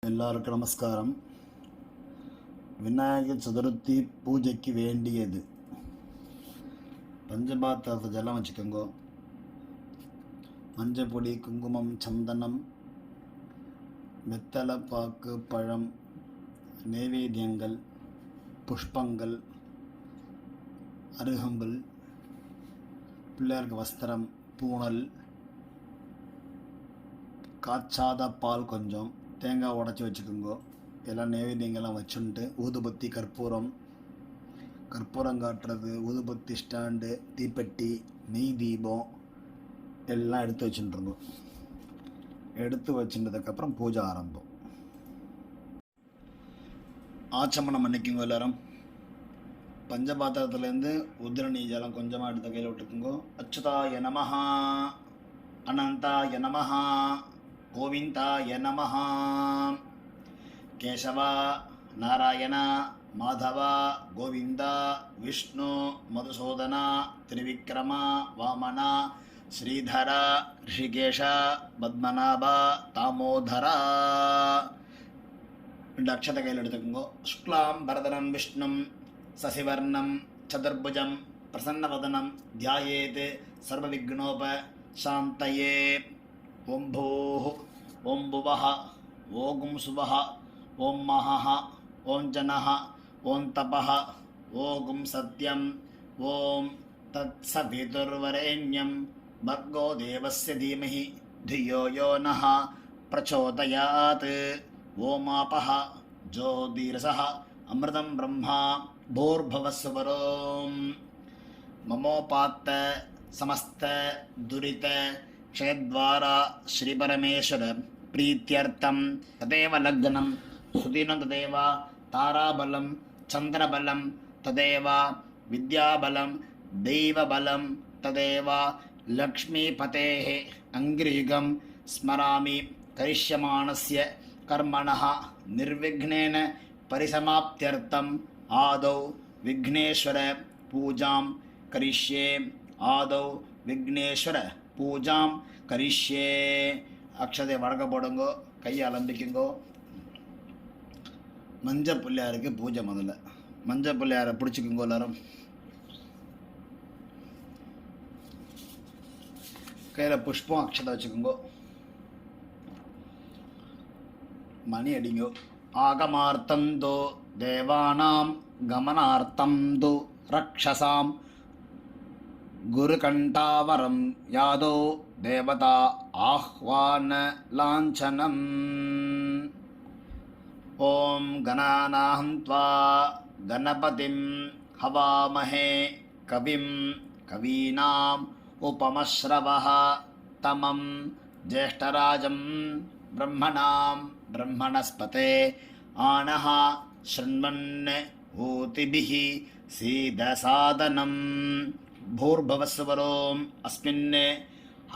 எல்லாருக்கும் நமஸ்காரம். விநாயகர் சதுர்த்தி பூஜைக்கு வேண்டியது பஞ்சபாத்திரத்தை ஜலம் வச்சுக்கோங்க. மஞ்சள் பொடி, குங்குமம், சந்தனம், வெத்தலை பாக்கு, பழம், நைவேத்தியங்கள், புஷ்பங்கள், அருகம்புல், பிள்ளையாருக்கு வஸ்திரம், பூணல், காய்ச்சாத பால் கொஞ்சம், தேங்காய் உடச்சி வச்சுக்கோங்க. எல்லாம் நைவேத்தியங்கள்லாம் வச்சுட்டு ஊதுபத்தி, கற்பூரம் காட்டுறது, ஊதுபத்தி ஸ்டாண்டு, தீப்பெட்டி, நெய் தீபம் எல்லாம் எடுத்து வச்சுட்டுருங்க. எடுத்து வச்சுட்டதுக்கப்புறம் பூஜை ஆரம்பம். ஆச்சமனம் பண்ணிக்கோங்க. எல்லாரும் பஞ்சபாத்திரத்துலேருந்து உதிரணி ஜலம் கொஞ்சமாக எடுத்த கையில் விட்டுக்குங்கோ. அச்சுதாய நமஹா, அனந்தாய நமஹா, கோவிந்தாய நமஹா, கேசவா, நாராயணா, மாதவா, கோவிந்தா, விஷ்ணு, மதுசூதனா, திரிவிக்ரமா, வாமனா, ஸ்ரீதரா, ரிஷிகேஷா, பத்மநாபா, தாமோதரா ரெண்டு அக்ஷத கையில் எடுத்துக்கோங்க. சுக்லாம் பரதரம் விஷ்ணும் சசிவர்ணம் சதுர்புஜம் பிரசன்னவதனம் தியாயேத் சர்வவிக்னோப சாந்தயே. ஓம் பூஹ், ஓம் புவஹ, ஓம் சுவஹ, ஓம் மஹஹ, ஓம் ஜனஹ, ஓம் தபஹ, ஓம் சத்யம், ஓம் தத்சவிதுர்வரேண்யம் பர்கோ தேவஸ்ய தீமஹி धियो यो नः प्रचोदयात्. ओमापः ज्योतिरसः अमृतं ब्रह्मा भूर्भुवस्सुवरों. ममोपात्त समस्त दुरित क्षयद्वारा श्रीपरमेश्वर प्रीत्यर्थं तदेव लग्नं सुदिनं तदेव ताराबलं चन्द्रबलं तदेव विद्याबलं दैवबलं तदेव लक्ष्मीपतेः अंग्रीगं स्मरामि. करिष्यमाणस्य कर्मणः निर्विघ्नेन परिसमाप्त्यर्थम् आदौ विघ्नेश्वर पूजां करिष्ये. आदौ विघ्नेश्वर पूजां करिष्ये. अक्षते वड़क पोडुंगो, கையை அலம்பிக்குங்கோ. மஞ்சள் பிள்ளையாருக்கு பூஜை. முதல்ல மஞ்சள் பிள்ளையாரை பிடிச்சிக்குங்கோ. எல்லாரும் கையில் புஷ்பம், அக்ஷதை வச்சுக்கோங்கோ. மணி அடிங்கோ. ஆகமார்த்தந்தோ தேவானாம் கமனார்த்தந்து ரக்ஷசாம் குருகண்டாவரம் யாதோ தேவதா ஆஹ்வான லாஞ்சனம். ஓம் கணானாஹம் த்வா கணபதிம் ஹவாமஹே கவிம் கவீனாம் उपमश्रवः तमं ज्येष्ठराजं ब्रह्मणां ब्रह्मणस्पते आनः शृण्वन् ऊतिभिः सीदसादनं. भूर्भुवस्सुवरों अस्मिन्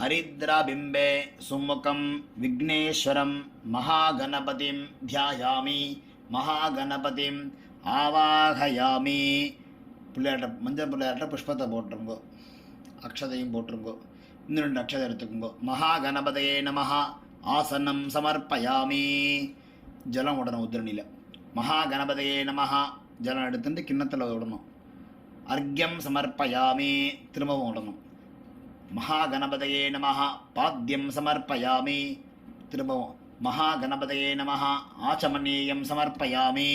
हरिद्राबिम्बे सुमुखं विघ्नेश्वरं महागणपतिं ध्यायामि. महागणपतिं आवाहयामि. பிள்ளையாட்ட மஞ்சள் பிள்ளையாட்ட புஷ்பத்தை போட்டுருங்கோ. அக்ஷதையும் போட்டுருங்கோ. இன்னும் ரெண்டு அக்ஷதை எடுத்துக்கோங்கோ. மகாகணபதையே நமஹ ஆசனம் சமர்ப்பயாமி. ஜலம் விடணும் உதிரணியில். மகாகணபதையே நமஹ ஜலம் எடுத்துட்டு கிண்ணத்தில் விடணும். அர்க்யம் சமர்ப்பயாமி. திரும்பவும் விடணும். மகாகணபதையே நமஹ பாத்தியம் சமர்ப்பயாமி. திரும்பவும் மகாகணபதையே நமஹ ஆச்சமனீயம் சமர்ப்பயாமி.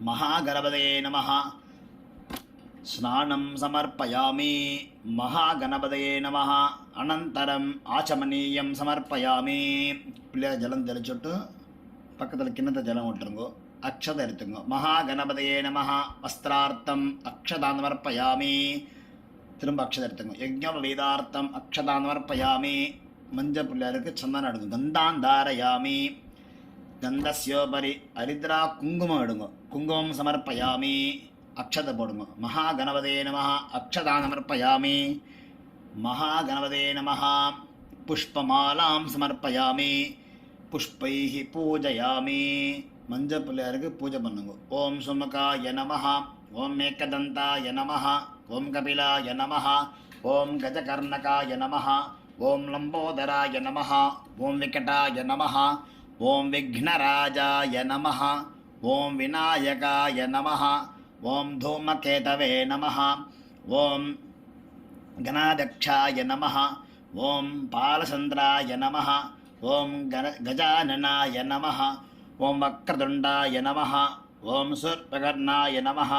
மகாகணபதையே நமஹ ஸ்நானம் சமர்ப்பயாமி. மகாகணபதையே நமஹ அனந்தரம் ஆச்சமனீயம் சமர்ப்பயாமி. பிள்ளையார் ஜலம் தெளிச்சுட்டு பக்கத்தில் கிண்ணத்தை ஜலம் விட்டுருங்கோ. அக்ஷதை எடுத்துங்கோ. மகாகணபதையே நமஹ வஸ்திரார்த்தம் அக்ஷதான் சமர்ப்பயாமி. திரும்ப அக்ஷதை எடுத்துங்க. யஜ்ஞோபவீதார்த்தம் அக்ஷதான் சமர்ப்பயாமி. மஞ்சள் பிள்ளையாருக்கு சந்தனம் எடுங்க. கந்தாந்தாரயாமி. கந்தஸ்யோபரி ஹரித்ரா குங்குமம் எடுங்க. குங்குமம் சமர்ப்பயாமி. அக்ஷதை போடுங்க. மகாகணபதையே நமஹ அக்ஷதான் சமர்ப்பயாமி. மகாகணபதையே நமஹ புஷ்பமாலாம் சமர்ப்பயாமி. புஷ்பைஹ பூஜயாமி. மஞ்சள் பிள்ளையாருக்கு பூஜை பண்ணுங்க. ஓம் சுமுகாய நமஹ, ஓம் ஏகதந்தாய நமஹ, ஓம் கபிலாய நமஹ, ஓம் கஜகர்ணகாய நமஹ, ஓம் லம்போதராய நமஹ, ஓம் விகடாய நமஹ, ஓம் விக்னராஜாய நமः ஓம் விநாயகாய நமः ஓம் தூமகேதவே நமः ஓம் கணாதக்ஷாய நமः ஓம் பாலசந்திராய நமः ஓம் கஜானனாய நமः ஓம் வக்ரதுண்டாய நமः ஓம் சூர்பகர்ணாய நமः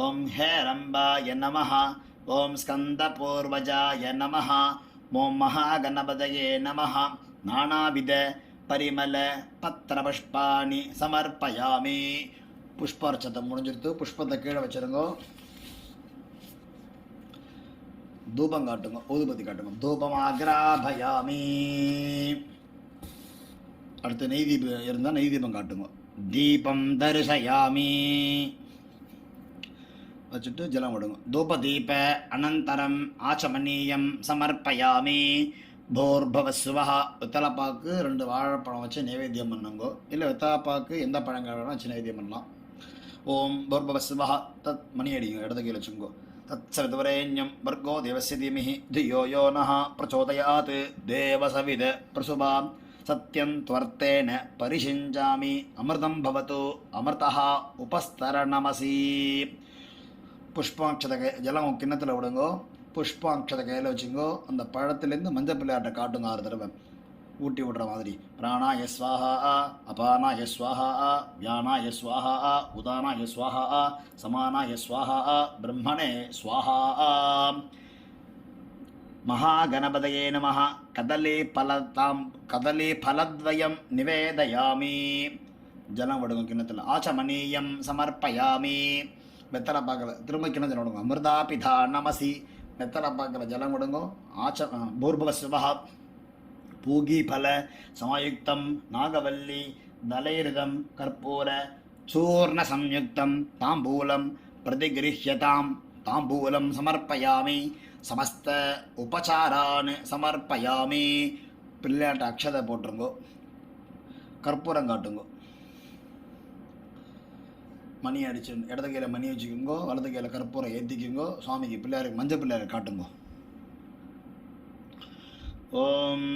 ஓம் ஹேரம்பாய நமः ஓம் ஸ்கந்தபூர்வஜாய நமः ஓம் மகாகணபதயே நமः நானாவித பரிமள பத்திரபுஷ்பாணி சமர்ப்பயாமி. புஷ்பார்ச்சத்தை முடிஞ்சிருத்து. புஷ்பத்தை கீழே வச்சிருங்கோ. தூபம் காட்டுங்க, ஊதுபத்தி காட்டுங்க. தூபமாகிராபயாமி. அடுத்து நெய் தீபம் இருந்தால் நெய் தீபம் காட்டுங்க. தீபம் தரிசயாமி வச்சுட்டு ஜலம் விடுங்க. தூபதீப அனந்தரம் ஆச்சமனீயம் சமர்ப்பயாமி. போர்பவஸ்வஹ. வெத்தலைப்பாக்கு 2 வாழைப்பழம் வச்சு நைவேத்தியம் பண்ணுங்கோ. இல்லை வெத்தலைப்பாக்கு எந்த பழங்கள் வேணால் வச்சு நைவேத்தியம் பண்ணலாம். ஓம் போர்பவஸ்வஹ. தத் மணி அடிங்க, இடது கீழே வச்சுங்கோ. தத்சவிதுவரேண்யம் வர்கோ தேவஸ்ய தீமஹி தியோ யோ நஹ பிரச்சோதயாத் தேவசவித பிரசுபாம் சத்யம் துவர்த்தேன பரிஷிஞ்சாமி. அமிர்தம் பவது அமிர்தஹ உபஸ்தரணமசி. புஷ்பாட்சத ஜலம் கிண்ணத்தில் விடுங்கோ. புஷ்பாட்சத கையில் வச்சுங்கோ. அந்த பழத்துலேருந்து மஞ்சள் பிள்ளையாட்டை காட்டுங்க 6 தடவை ஊட்டி விடுற மாதிரி. பிராணாய ஸ்வாஹா அபானாய ஸ்வாஹா வியானாய ஸ்வாஹா உதானாய ஸ்வாஹா சமானாய ஸ்வாஹா பிரம்மணே ஸ்வாஹா. மகாகணபதயே நமः. கதலி பலத்வயம் நிவேதயாமி. ஜலம் விடுங்க கிண்ணத்தில். ஆச்சமனீயம் சமர்ப்பயாமி. வெத்தலை பாக்கில் திரும்ப கிண்ணத்தில் விடுங்க. அமிர்தாபிதா நமசி. வெத்தலை பாக்கில் ஜலம் விடுங்க. பூர்பவஸ்வஹ. பூகீபல சமயுக்தம் நாகவல்லி தலைரிதம் கற்பூர சூர்ண சம்யுக்தம் தாம்பூலம் பிரதிகிருஹ்யதாம். தாம்பூலம் சமர்ப்பயாமி. சமஸ்த உபசாரான் சமர்ப்பயாமி. பிள்ளையாட்ட அக்ஷதை போட்டுருங்கோ. கற்பூரம் காட்டுங்கோ. மணி அடிச்சு இடது கையில் மணி வச்சுக்கோங்கோ. வலது கையில் கற்பூரம் ஏற்றிக்குங்கோ. சுவாமிக்கு பிள்ளையாருக்கு மஞ்சள் பிள்ளையாருக்கு காட்டுங்கோ. ஓம்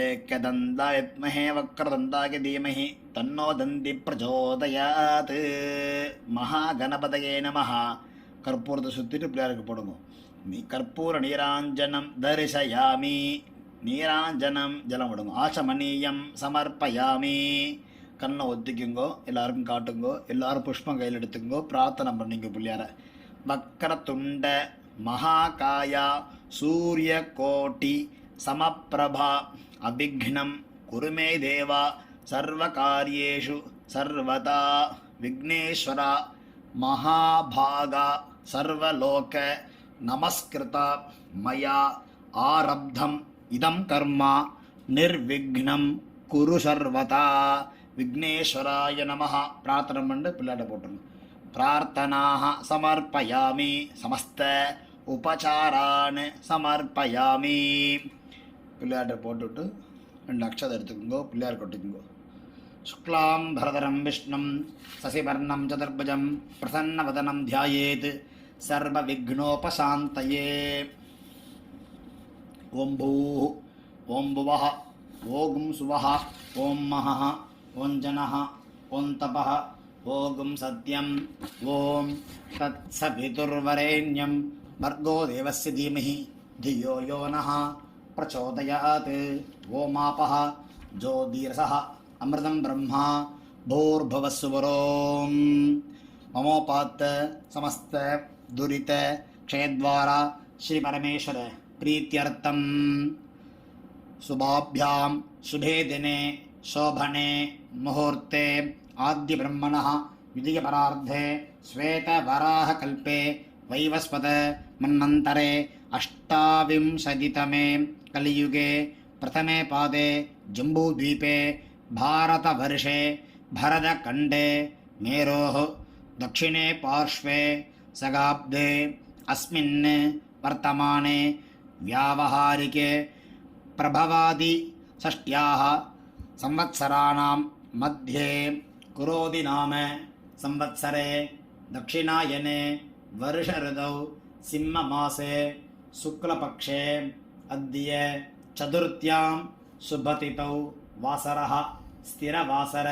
ஏகதந்தாய வித்மஹே வக்ரதந்தாய தீமஹி தன்னோ தந்தி பிரச்சோதயாத். மகாகணபதயே நமः. கற்பூரத்தை சுற்றிட்டு பிள்ளையாருக்கு போடுங்க. கற்பூர நீராஞ்சனம் தரிசயாமி. நீராஞ்சனம் ஜலம் விடுங்க. ஆச்சமனீயம் சமர்ப்பயாமி. கண்ணை ஒத்திக்குங்கோ. எல்லாருக்கும் காட்டுங்கோ. எல்லாரும் புஷ்பம் கையில் எடுத்துங்கோ. பிரார்த்தனை பண்ணிங்க பிள்ளையார. வக்ரதுண்ட மகாகாயா சூரிய கோட்டி சமப்பிரபா அபிக்னம் குருமே தேவா சர்வகாரியேஷு சர்வதா விக்னேஸ்வரா மகாபாகா சர்வலோக நமஸ்கிருதா மயா ஆரப்தம் இதம் கர்மா நிர்விக்னம் குரு சர்வதா. விக்னேஸ்வராய நமः. பிரார்த்தனை பண்ணி பிள்ளையாட்ட போட்டுருங்க. பிரார்த்தனாக சமர்ப்பயாமி. சமஸ்த உபசாரான் சமர்ப்பயாமி. பிள்ளையாட்டை போட்டுவிட்டு 2 அக்ஷதை எடுத்துக்கோங்கோ. பிள்ளையார் கொட்டிக்குங்கோ. சுக்லாம் பரதரம் விஷ்ணும் சசிவர்ணம் சதுர்புஜம் பிரசன்னவதனம் தியாயேத் சர்வ விக்னோபசாந்தயே. ஓம் பூः ஓம் புவः ஓம் சுவः ஓம் மஹः ஓம் ஜனः ஓம் தபः ஓம் சத்யம் ஓம் தத்சவிதுர்வரேண்யம் भर्गो देवस्य धीमहि धियो यो नः प्रचोदयात्. ओमापः ज्योतिरसः अमृतं ब्रह्मा भूर्भुवस्सुवरोम्. ममोपात्त समस्त दुरित क्षयद्वारा श्री परमेश्वर प्रीत्यर्थं शुभाभ्यां शुभे दिने शोभने मुहूर्ते आद्य ब्रह्मणः विजयपरार्धे श्वेतवराहकल्पे वैवस्वत मन्वन्तरे अष्टाविंशतितमे कलियुगे प्रथमे पादे जम्बूद्वीपे भारतवर्षे भरतखण्डे मेरोः दक्षिणे पार्श्वे सगाब्दे अस्मिन् वर्तमाने व्यावहारिके प्रभवादि षष्ट्याः संवत्सराणां मध्ये कुरोदि नाम संवत्सरे दक्षिणायने वर्ष ऋतौ सिंहमासे शुक्लपक्षे अद्य चतुर्थ्यां சுபதிதௌ வாசரஹ ஸ்திரவாசர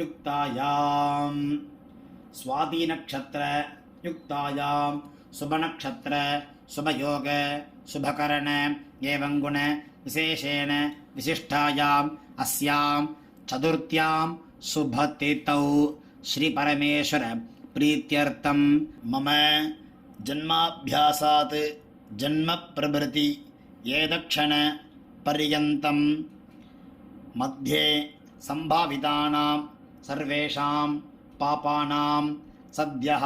யுக்தாயாம் स्वाति नक्षत्र युक्तायां शुभ नक्षत्र शुभ योग शुभकरण एवं गुण विशेषेण विशिष्टायाम् अस्यां चतुर्थ्यां शुभतिथौ श्री परमेश्वर प्रीत्यर्थं मम जन्माभ्यासात् जन्म प्रभृति एतक्षण पर्यन्तं मध्ये संभावितानां सर्वेषां पापानां सद्यः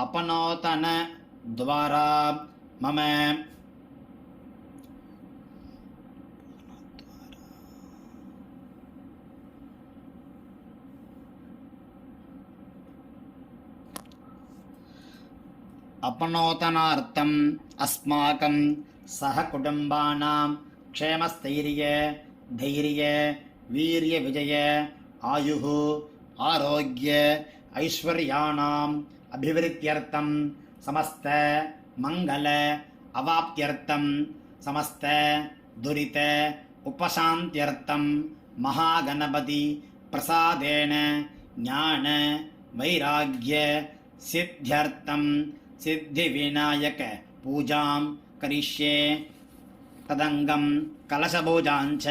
अपनोतन द्वारा मम अपनोतनार्थम् अस्माकं सहकुटुम्बानां क्षेमस्थैर्य धैर्य वीर्य विजय आयुः आरोग्य ऐश्वर्याणाम् अभिवृद्ध्यर्थं समस्त मंगल अवाप्त्यर्थं समस्त दुरित उपशान्त्यर्थं महागणपति प्रसादेन ज्ञान वैराग्य सिद्ध्यर्थं सिद्धिविनायक पूजां करिष्ये तदंगं कलशपूजाञ्च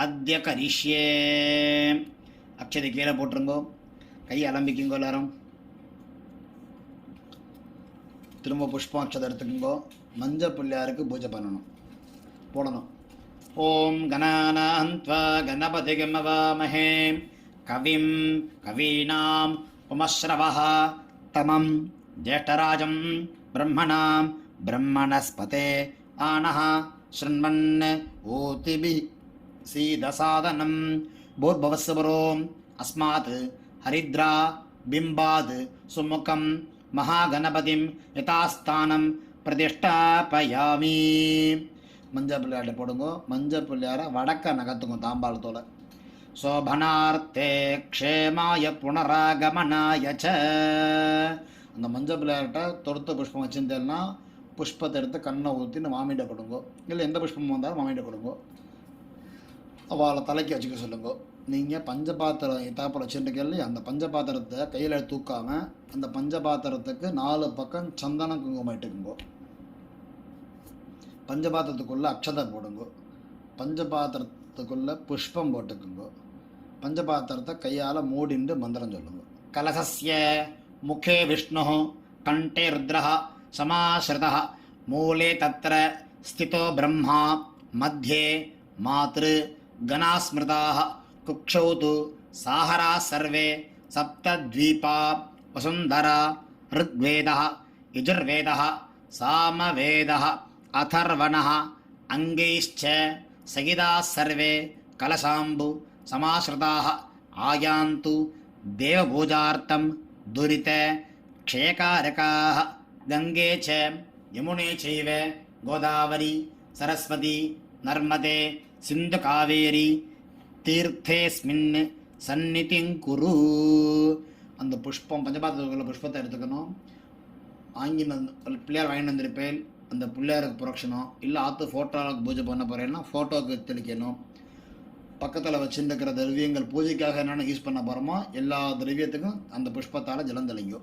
अद्य करिष्ये அக்ஷதை கீழே போட்டுருங்கோ. கை அலம்பிக்குங்கோ. எல்லாரும் திரும்ப புஷ்பம் அக்ஷதை எடுத்துக்குங்கோ. மஞ்சள் பிள்ளையாருக்கு பூஜை போடணும். ஓம் கணானாந்த்வா கணபதிகம் அவாமஹே கவிம் கவீனாம் உமஸ்ரவஹ தமம் ஜேஷ்டராஜம் பிரம்மணாம் பிரம்மணஸ்பதே ஆனஹ ஸ்ருண்வன் ஓதிபி சீதசாதனம் भूर्भवस्वरोम् अस्मात् हरिद्रा बिम्बाद् सुमुखं महागणपतिं यथास्थानं प्रतिष्ठापयामि. மஞ்சள் பிள்ளையாரை போடுங்க. மஞ்சள் பிள்ளையாரை வடக்க நகர்த்துங்க தாம்பாளத்தோட. சோபனார்த்தே க்ஷேமாய புனராகமனாய ச. அந்த மஞ்சள் பிள்ளையார்கிட்ட தொடுத்த புஷ்பம் வச்சிருந்தேன்னா புஷ்பத்தை எடுத்து கண்ணை ஊற்றின்னு மாமிட்ட கொடுங்கோ. இல்லை எந்த புஷ்பம் வந்தாலும் மாமிட்ட கொடுங்கோ. அவளை தலைக்கு வச்சுக்க சொல்லுங்க. நீங்கள் பஞ்சபாத்திரம் தாப்பில் வச்சுருக்கீங்க. அந்த பஞ்சபாத்திரத்தை கையில் தூக்காமல் அந்த பஞ்சபாத்திரத்துக்கு 4 பக்கம் சந்தனம் குங்குமம் இட்டுக்குங்கோ. பஞ்சபாத்திரத்துக்குள்ளே அக்ஷதை போடுங்க. பஞ்சபாத்திரத்துக்குள்ளே புஷ்பம் போட்டுக்குங்கோ. பஞ்சபாத்திரத்தை கையால் மூடிண்டு மந்திரம் சொல்லுங்க. கலசஸ்ய முகே விஷ்ணு கண்டே ருத்ரः சமாஸ்ருதः மூலே தத்ர ஸ்திதோ பிரம்மா மத்தியே மாத்ரு गणास्मृताः कुक्षौ तु साहरा सर्वे सप्तद्वीपा वसुन्धरा ऋग्वेदः यजुर्वेदः सामवेदः अथर्वणः अङ्गैश्च सहिताः सर्वे कलशाम्बु समाश्रिताः आयान्तु देवपूजार्थं दुरित क्षयकारकाः गङ्गे च यमुने चैव गोदावरी सरस्वती नर्मदे सिंधु कावेरी तीर्थेस्मिन् सन्निधिङ्कुरु. அந்த புஷ்பம் பஞ்சபாத்திரத்துக்குள்ள புஷ்பத்தை எடுத்துக்கணும். வாங்கின பிள்ளையார் வாங்கிட்டு வந்திருப்பேன். அந்த பிள்ளையாருக்கு புரட்சணும். இல்லை ஆற்று ஃபோட்டோவுக்கு பூஜை பண்ண போகிறேன்னா ஃபோட்டோவுக்கு தெளிக்கணும். பக்கத்தில் வச்சுருக்கிற திரவியங்கள் பூஜைக்காக என்னென்ன யூஸ் பண்ண போகிறோமோ எல்லா திரவியத்துக்கும் அந்த புஷ்பத்தால் ஜலம் தெளிங்கோ.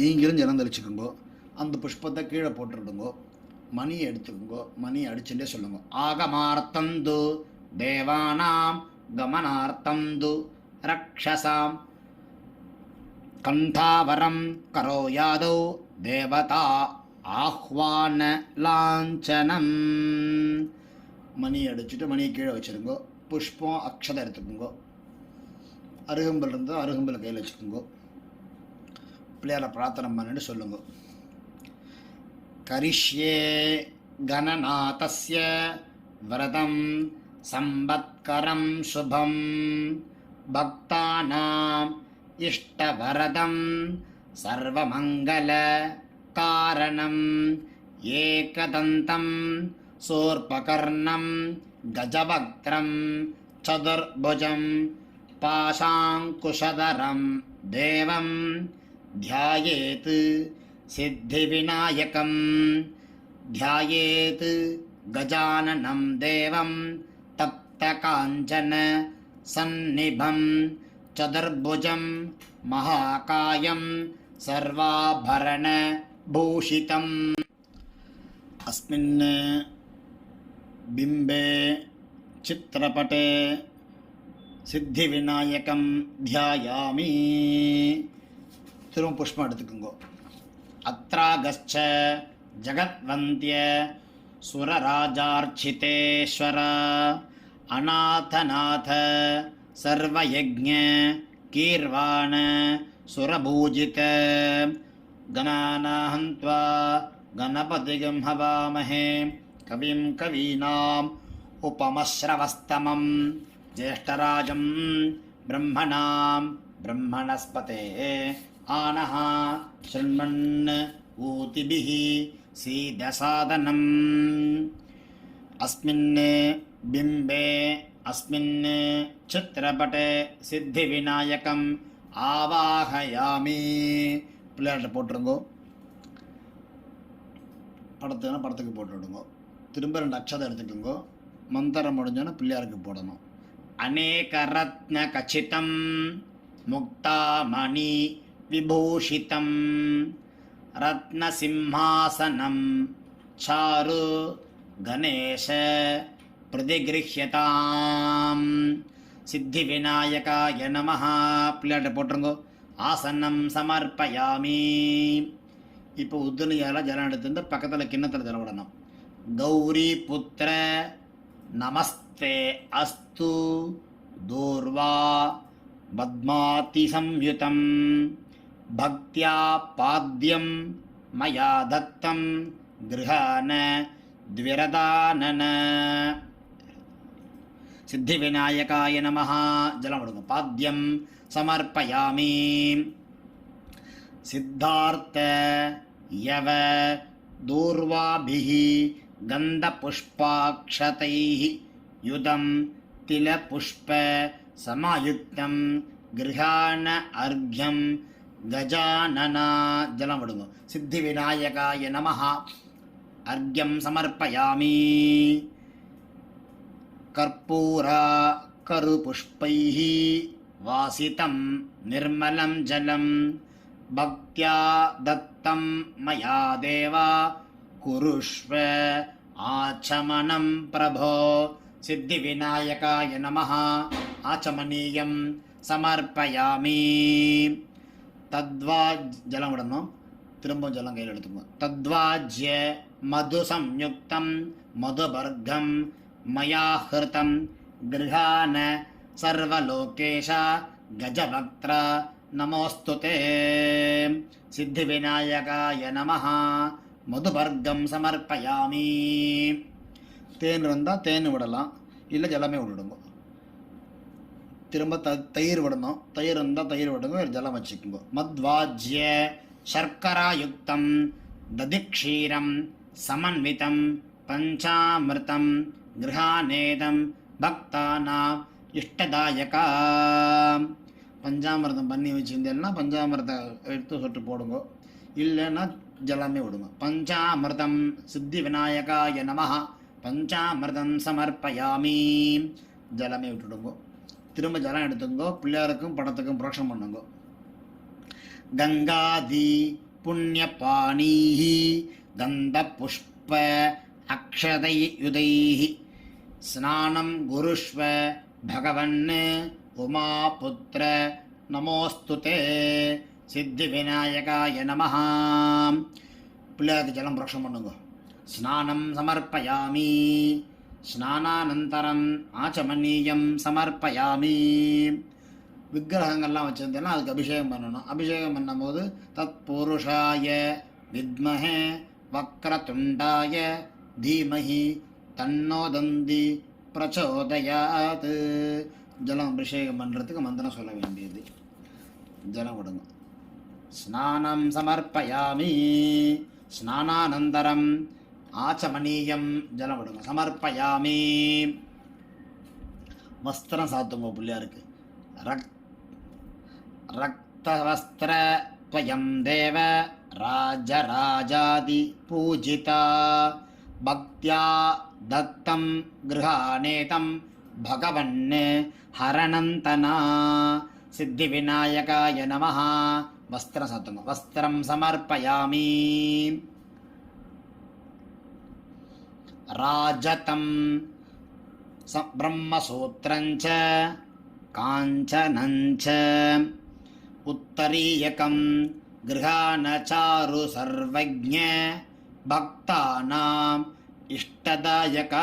நீங்களும் ஜலம் தெளிச்சுக்குங்கோ. அந்த புஷ்பத்தை கீழே போட்டுடுங்கோ. மணி எடுத்துக்கோங்க. மணி அடிச்சுட்டே சொல்லுங்க. ஆகமார்த்தந்து தேவானாம் கமனார்த்தந்து ரக்ஷசாம் கந்தாவரம் கரோ யாதோ தேவதா ஆஹ்வான லாஞ்சனம். மணி அடிச்சுட்டு மணியை கீழே வச்சுருங்கோ. புஷ்பம் அக்ஷதை எடுத்துக்கோங்க. அருகம்பல் இருந்தால் அருகம்பல் கையில் வச்சுக்கோங்க. பிள்ளையார பிரார்த்தனை பண்ணிட்டு சொல்லுங்க. करिष्ये गणनाथस्य व्रतं संवत्करं शुभं भक्तानाम् इष्टवरदं सर्वमङ्गलकारणम् एकदन्तं शूर्पकर्णं गजवक्त्रं चतुर्भुजं पाशाङ्कुशधरं देवं ध्यायेत् सिद्धिविनायकं ध्यायेत् गजाननं देवं तप्त தப்தகாஞ்சன சந்நிபம் சதுர்புஜம் மகாகாயம் சர்வாபரண பூஷிதம். அஸ்மின் பிம்பே சித்திரபட்டே சித்திவிநாயகம் தியாயாமி. திரும்ப புஷ்பம் எடுத்துக்குங்கோ. அத்ராகச்ச ஜகத்வந்திய சுரராஜார்ச்சிதேஸ்வர அநாதநாத சர்வயஜ்ஞ கீர்வாண சுரபூஜித கணாநாஹந்த்வா கணபதிகம் ஹவாமஹே கவிம் கவீனாம் உபமஸ்ரவஸ்தமம் ஜேஷ்டராஜம் பிரம்மணாம் பிரம்மணஸ்பதே ஆனஹ ஷண்மன் ஊதிபிஹி சீதசாதனம். அஸ்மின் பிம்பே அஸ்மின் சித்திரபட்டே சித்திவிநாயகம் ஆவாஹயாமி. பிள்ளையார்ட்ட போட்டுருங்கோ. படத்துக்கு போட்டு விடுங்கோ. திரும்ப 2 அக்ஷதை எடுத்துக்கோங்கோ. மந்திரம் முடிஞ்சோன்னா பிள்ளையாருக்கு போடணும். அநேக ரத்ன கச்சிதம் முக்தாமணி விபூஷிதம் ரத்னசிம்ஹாசனம் சாரு கணேஷ பிரதிகிருஹ்யதாம். சித்தி விநாயகாய நமஹ. பிள்ளையாட்ட போட்டுருங்கோ. ஆசனம் சமர்ப்பயாமி. இப்போ உத்துணியால் ஜலம் எடுத்து பக்கத்தில் கிண்ணத்தில் ஜலம் விடணும். கௌரி புத்திர நமஸ்தே அஸ்து தூர்வா பத்மாதி சம்யுதம் பக்தியா பாத்யம் மயா தத்தம் கிருஹான த்விரதானன. சித்தி விநாயகாய நமஹ. ஜலம் விடுங்க. பாத்யம் சமர்ப்பயாமி. சித்தார்த்த யவ தூர்வாபிஹி கந்த புஷ்பாக்ஷதைஹி யுதம் தில புஷ்ப சமாயுக்தம் கிருஹான அர்க்யம் கஜானனா. ஜலம் விடுங்க. சித்தி விநாயகாய நமஹ. அர்க்யம் சமர்ப்பயாமி. கற்பூரா கருபுஷ்பைஹி வாசிதம் நிர்மலம் ஜலம் பக்த்யா தத்தம் மயா தேவா குருஷ்வ ஆச்சமனம் பிரபோ. சித்தி விநாயகாய நமஹ. ஆச்சமனீயம் சமர்ப்பயாமி. தத்வா ஜலம் விடணும். திரும்ப ஜலம் கையில் எடுத்துக்கணும். தத்வாஜ்ய மது சம்யுக்தம் மதுபர்கம் மயா ஹிருதம் கிருஹான சர்வலோகேஷ கஜபக்த்ர நமோஸ்துதே. சித்தி விநாயகாய நமஹ. மதுபர்க்கம் சமர்ப்பயாமி. தேன் இருந்தால் தேன் விடலாம், இல்லை ஜலமே விட்டுடுங்க. திரும்ப தயிர் விடணும். தயிர் இருந்தால் தயிர் விடுங்க, ஜலம் வச்சுக்கோங்க. மத்வாஜ்ய சர்க்கராயுக்தம் ததிக்ஷீரம் சமன்விதம் பஞ்சாமிர்தம் கிருஹானேதம் பக்தானாம் இஷ்டதாயகா. பஞ்சாமிர்தம் பண்ணி வச்சுருந்தேன்னா பஞ்சாமிரத்தை எடுத்து சொட்டு போடுங்க, இல்லைன்னா ஜலமே விடுங்க. பஞ்சாமிர்தம் சித்தி விநாயகாய நமஹ. பஞ்சாமிர்தம் சமர்ப்பயாமி. ஜலமே விட்டுடுங்க. திரும்ப ஜலம் எடுத்துங்கோ. பிள்ளையாருக்கும் படத்துக்கும் புரோஷம் பண்ணுங்க. கங்காதி புண்ணியபாணீஹி கந்த புஷ்ப அக்ஷதை யுதைஹி ஸ்நானம் குருஷ்வ பகவன் உமாபுத்திர நமோஸ்துதே. சித்தி விநாயகாய நமஹ. பிள்ளையாருக்கு ஜலம் புரோஷம் பண்ணுங்க. ஸ்நானம் சமர்ப்பயாமி. ஸ்நானானந்தரம் ஆச்சமனீயம் சமர்ப்பயாமி. விக்கிரகங்கள்லாம் வச்சுருந்தேன்னா அதுக்கு அபிஷேகம் பண்ணணும். அபிஷேகம் பண்ணும்போது தத் புருஷாய வித்மஹே வக்ரதுண்டாய தீமஹி தன்னோதந்தி பிரச்சோதயாத். ஜலம் அபிஷேகம் பண்ணுறதுக்கு மந்திரம் சொல்ல வேண்டியது. ஜலம் விடுங்க. ஸ்நானம் சமர்ப்பயாமி. ஸ்நானானந்தரம் ஆச்சமனீயம். ஜலம் விடுங்க. சமர்ப்பயாமி. வஸ்திரம் சாத்துங்க பிள்ளையாருக்கு. ரக்தவஸ்திர த்வயம் தேவ ராஜராஜாதி பூஜிதா பக்த்யா தத்தம் கிருஹானேதம் भगवन् हरनन्तना सिद्धिविनायकाय नमः वस्त्रं समर्पयामि राजतं ब्रह्मसूत्रञ्च काञ्चनञ्च उत्तरीयकं गृहानचारु सर्वज्ञ பக்தானாம் இஷ்டதாயகா.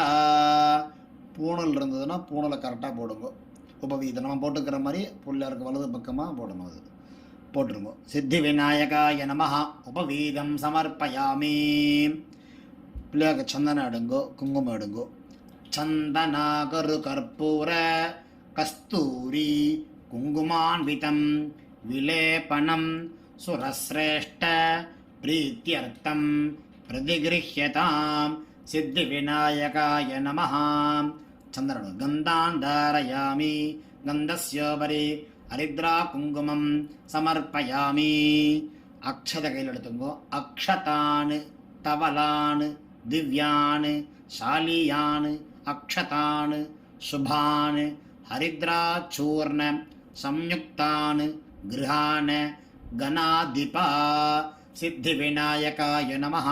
பூணல் இருந்ததுன்னா பூணலை கரெக்டாக போடுங்க. உபவீதம் நம்ம போட்டுக்கிற மாதிரி பிள்ளையாருக்கு வலது பக்கமாக போடணும். அது போட்டுருங்க. சித்தி விநாயகாய நமஹ உபவீதம் சமர்ப்பயாமி. பிள்ளையாருக்கு சந்தனம் எடுங்கோ, குங்குமம் எடுங்கோ. சந்தனாகரு கற்பூர கஸ்தூரி குங்குமான்விதம் விலேபனம் சுரஸ்ரேஷ்ட பிரீத்தியர்த்தம் பிரதிகிருஹ்யதாம் சித்திவிநாயகாய நமஹ. சந்திரன் கந்தான் தாரயாமி கந்தஸ்யோபரி ஹரித்ரா குங்குமம் சமர்ப்பயாமி. அக்ஷத கையில் எடுத்துங்கோ. அக்ஷதான் தவலான் திவ்யான் ஷாலியான் அக்ஷதான் சுபான் ஹரித்ரா சூர்ண சம்யுக்தான் கிருஹான் கணாதிபா சித்திவிநாயகாய நமஹ.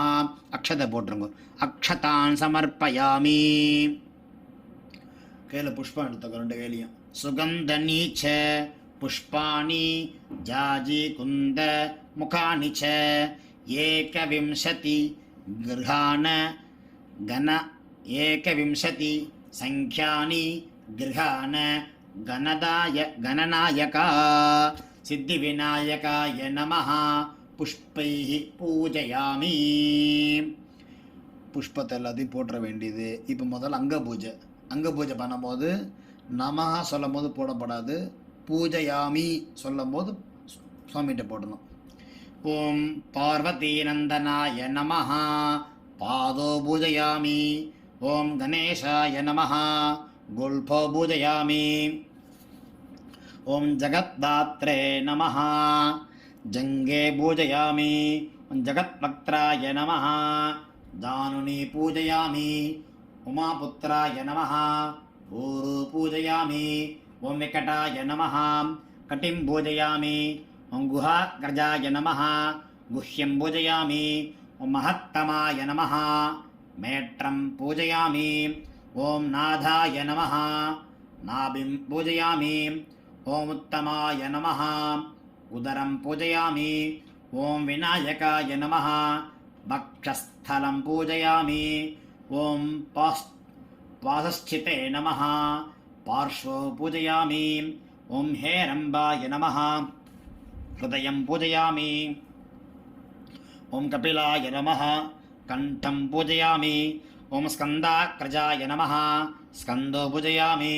அக்ஷதை போட்டுருங்க. அக்ஷதான் சமர்ப்பயாமி. கையில் புஷ்பம் எடுத்துக்க, ரெண்டு கையிலையும். சுகந்தனீச்ச புஷ்பாணி ஜாஜி குந்த முகானி ச ஏகவிம்சதி கிருஹான கன ஏகவிம்சதி சங்க்யானி கிருஹான கணநாயகா சித்திவிநாயகாய நமஹ புஷ்பைஹி பூஜயாமி. புஷ்பத்தை எல்லாத்தையும் போட்டுற வேண்டியது. இப்போ முதல்ல அங்க பூஜை பண்ணும்போது நமஹ சொல்லும் போது போடப்படாது. பூஜயாமி சொல்லும் போது சுவாமிகிட்ட போடணும். ஓம் பார்வதி நந்தனாய நமஹ பாதோ பூஜயாமி. ஓம் கணேசாய நமஹ குல்போ பூஜயாமி. ஓம் ஜகத்தாத்ரே நமஹ ஜங்கே பூஜயாமி. ஓம் ஜகத்வக்த்ராய நமஹ ஜானுனி பூஜயாமி. உமாபுத்ராய நமஹ ஊரு பூஜயாமி. ஓம் விகடாய நமஹ கட்டிம் பூஜயாமி. ஓம் குஹாக்ரஜாய நமஹ குஹ்யம் பூஜயாமி. ஓம் மஹத்தமாய நமஹ மேட்ரம் பூஜயாமி. ஓம் நாதாய நமஹ நாபிம் பூஜயாமி. ஓம் உத்தமாய நமஹ உதரம் பூஜயாமி. ஓம் விநாயகாய நமஹ பக்ஷஸ்தலம் பூஜயாமி. ஓம் பாசஸ்சிதே நமஹ பார்ஷ்வோ பூஜயாமி. ஓம் ஹேரம்பாய நமஹ ஹிருதயம் பூஜயாமி. ஓம் கபிலாய நமஹ கண்டம் பூஜயாமி. ஓம் ஸ்கந்தாக்ரஜாய நமஹ ஸ்கந்தோ பூஜயாமி.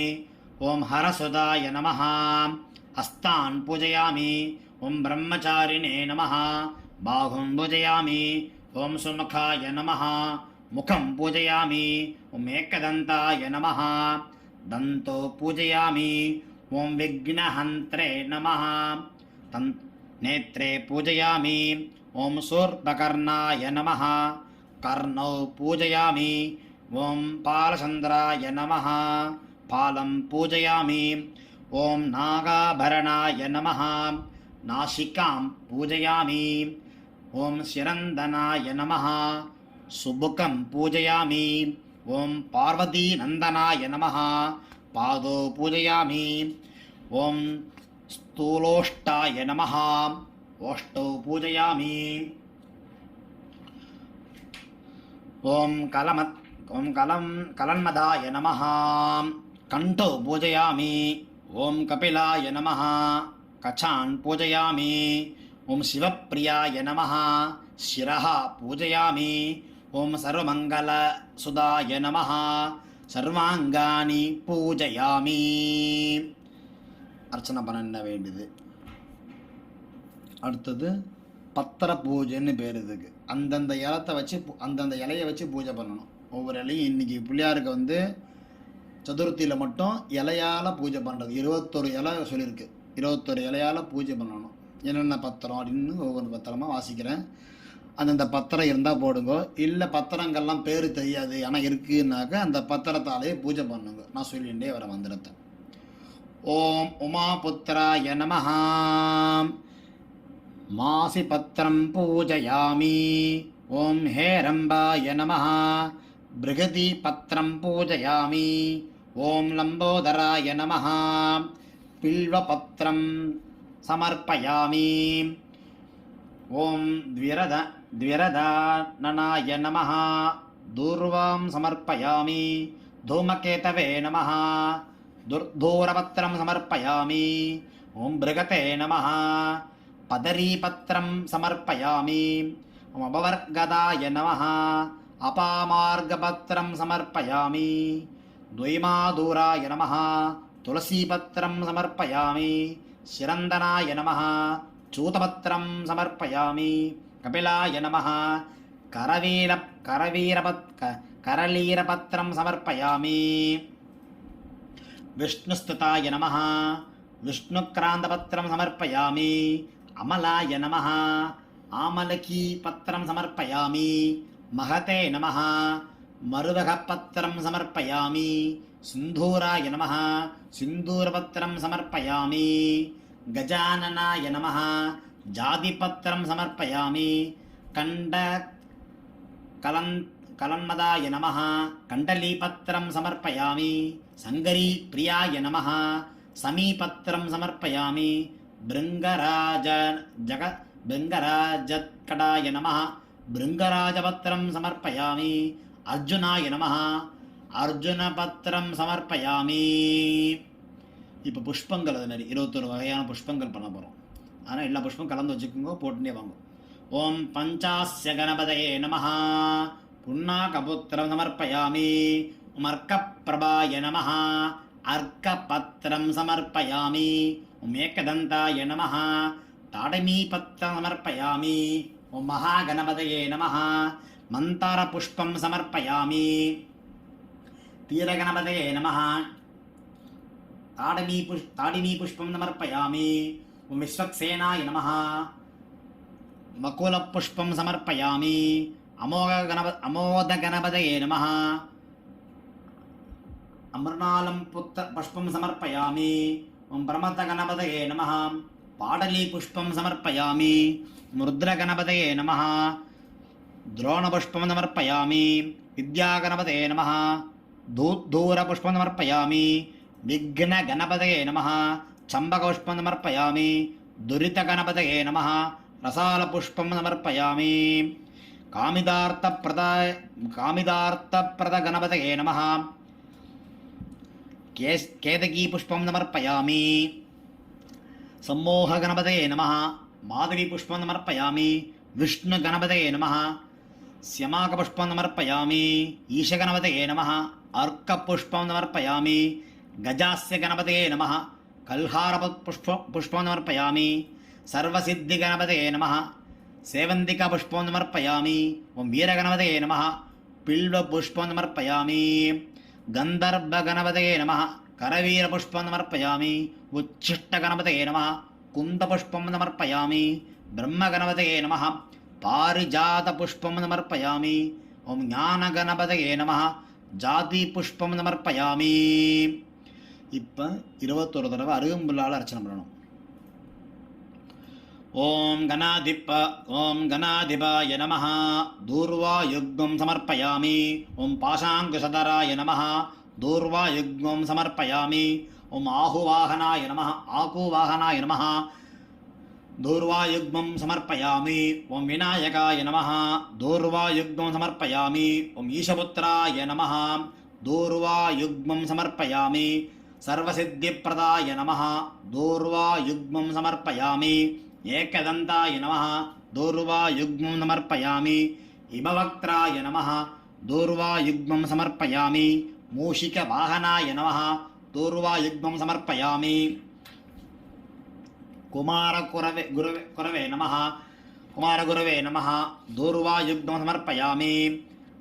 ஓம் ஹரசுதாய நமஹ ஹஸ்தான் பூஜயாமி. ஓம் பிரம்மச்சாரிணே நமஹ பாஹும் பூஜயாமி. ஓம் சுமுகாய நமஹ முகம் பூஜயாமி. ஓம் ஏகதந்தாய நமஹ தந்தோ பூஜயாமி. ஓம் விக்னஹந்த்ரே நமஹ நேத்ரே பூஜயாமி. ஓம் சூர்பகர்ணாய நமஹ கர்ணௌ பூஜயாமி. ஓம் பாலச்சந்திராய நமஹ பாலம் பூஜயாமி. ஓம் நாகாபரணாய நமஹ நாசிகாம் பூஜயாமி. ஓம் சிரந்தனாய நமஹ சுபுகம் பூஜயாமி. ஓம் பார்வதி நந்தனாய நமஹ பாதோ பூஜயாமி. ஓம் ஸ்தூலோஷ்டாய நமஹ ஓஷ்டோ பூஜயாமி. ஓம் கலன்மதாய நமஹ கண்டோ பூஜயாமி. ஓம் கபிலாய நமஹ கச்சான் பூஜயாமி. ஓம் சிவப்பிரியாய நமஹ சிரஹ பூஜயாமி. ஓம் சர்வமங்கல சுதாய நமஹ சர்வாங்கானி பூஜயாமி. அர்ச்சனை பண்ண வேண்டியது. அடுத்தது பத்திர பூஜைன்னு பேர் இதுக்கு. அந்தந்த இலையை வச்சு பூஜை பண்ணணும். ஒவ்வொரு இலையும் இன்றைக்கி பிள்ளையாருக்கு வந்து சதுர்த்தியில் மட்டும் இலையால் பூஜை பண்ணுறது 21 இலை சொல்லியிருக்கு. 21 இலையால் பூஜை பண்ணணும். என்னென்ன பத்திரம் அப்படின்னு ஒவ்வொரு பத்திரமாக வாசிக்கிறேன். அந்தந்த பத்திரம் இருந்தால் போடுங்க. இல்லை பத்திரங்கள்லாம் பேர் தெரியாது ஆனால் இருக்குன்னாக்க அந்த பத்திரத்தாலே பூஜை பண்ணுங்க. நான் சொல்லிகிட்டே வர மந்திரத்தை. ஓம் உமாபுத்திராய நமஹ. மாசி பத்திரம் பூஜயாமி. ஓம் ஹேரம்பாய நமஹ. பிருகதி பத்திரம் பூஜயாமி. ஓம் லம்போதராய நமஹ. பில்வபத்திரம் சமர்ப்பயாமி. ஓம் द्विरदाननाय नमः. दूर्वां समर्पयामि. धूमकेतवे नमः. दूरपत्रं समर्पयामि. ओं भृगते नमः. पदरीपत्रं समर्पयामि. ओं अपवर्गदाय नमः. अपामार्गपत्रं समर्पयामि. द्वैमादूराय नमः. तुलसीपत्रं समर्पयामि. शिरन्दनाय नमः. चूतपत्रं समर्पयामि. कपिलाय नमः. करलीरपत्रं समर्पयामि. विष्णुस्तुताय नमः. विष्णुक्रान्तपत्रं समर्पयामि. अमलाय नमः. आमलकीपत्रं समर्पयामि. महते नमः. मरुदगपत्रं समर्पयामि. सिन्धूराय नमः. सिन्दूरपत्रं समर्पयामि. गजाननाय नमः. जातिपत्रं समर्पयामि. कलन्मदाय नमः. कण्डलीपत्रं समर्पयामि. सङ्गरीप्रियाय नमः. समीपत्रं समर्पयामि. भृङ्गराजत्कटाय नमः. भृङ्गराजपत्रं समर्पयामि. अर्जुनाय नमः. अर्जुनपत्रं समर्पयामि. இப்போ புஷ்பங்கள் அது மாதிரி 21 வகையான புஷ்பங்கள் பண்ண போகிறோம். ஆனால் எல்லா புஷ்பம் கலந்து வச்சுக்கோங்க, போட்டுனே வாங்க. ஓம் பஞ்சாஸ்ய கணபதயே நமஹ. புன்னாகபுத்திரம் சமர்ப்பயாமி. ஓம் அர்க்கப்பிரபாய நமஹ. அர்க்கபத்திரம் சமர்ப்பயாமி. ஓம் ஏகதந்தாய நமஹ. தாடமீபத்திரம் சமர்ப்பயாமி. ஓம் மகாகணபதயே நமஹ. மந்தாரபுஷ்பம் சமர்ப்பயாமி. தீரகணபதயே நமஹ. ताडिमी पुष्पं समर्पयामि. ओं विश्वक्सेनाय नमः. मकुलपुष्पं समर्पयामि. अमोदगणपतये नमः. अमृणालं पुष्पं समर्पयामि. ओं प्रमथगणपतये नमः. पाडलीपुष्पं समर्पयामि. रुद्रगणपतये नमः. द्रोणपुष्पं समर्पयामि. विद्यागणपतये नमः. धूरपुष्पं समर्पयामि. विघ्नगणपतये नमः. चम्पकपुष्पं समर्पयामि. दुरितगणपतये नमः. रसालपुष्पं समर्पयामि. कामिदार्थप्रदगणपतये नमः. केतकीपुष्पं समर्पयामि. सम्मोहगणपतये नमः. माधवीपुष्पं समर्पयामि. विष्णुगणपतये नमः. स्यमाकपुष्पं समर्पयामि. ईशगणपतये नमः. अर्कपुष्पं समर्पयामि. गजास्य गणपतये नमः. कल्हारपुष्पं समर्पयामि. सर्वसिद्धिगणपतये नमः. सेवन्तिकापुष्पं समर्पयामि. ओं वीरगणपतये नमः. पिल्वपुष्पं समर्पयामि. गन्धर्वगणपतये नमः. करवीरपुष्पं समर्पयामि. उच्छिष्टगणपतये नमः. कुन्दपुष्पं समर्पयामि. ब्रह्मगणपतये नमः. पारिजातपुष्पं समर्पयामि. ओं ज्ञानगणपतये नमः. जातिपुष्पं समर्पयामि. இப்போ 21 தடவை அருகம்புல்லால் அர்ச்சனை பண்ணணும். ஓம் கணாதிபாய நமஹ. தூர்வாயுக்மம் சமர்ப்பயாமி. ஓம் பாசாங்குசதராய நமஹ. தூர்வாயுக்மம் சமர்ப்பயாமி. ஓம் ஆகுவாகனாய நமஹ. ஆகுவாகனாய நமஹ. दूर्वायुग्मं समर्पयामि. ओं विनायकाय नमः. दूर्वायुग्मं समर्पयामि. ओं ईशपुत्राय नमः. दूर्वायुग्मं समर्पयामि. सर्वसिद्धिप्रदाय नमः. दूर्वायुग्मं समर्पयामि. एकदन्ताय नमः. दूर्वायुग्मं समर्पयामि. हिमवक्त्राय नमः. दूर्वायुग्मं समर्पयामि. मूषिकवाहनाय नमः. दूर्वायुग्मं समर्पयामि. कुमारगुरवे नमः. कुमारगुरवे नमः. दूर्वायुग्मं समर्पयामि.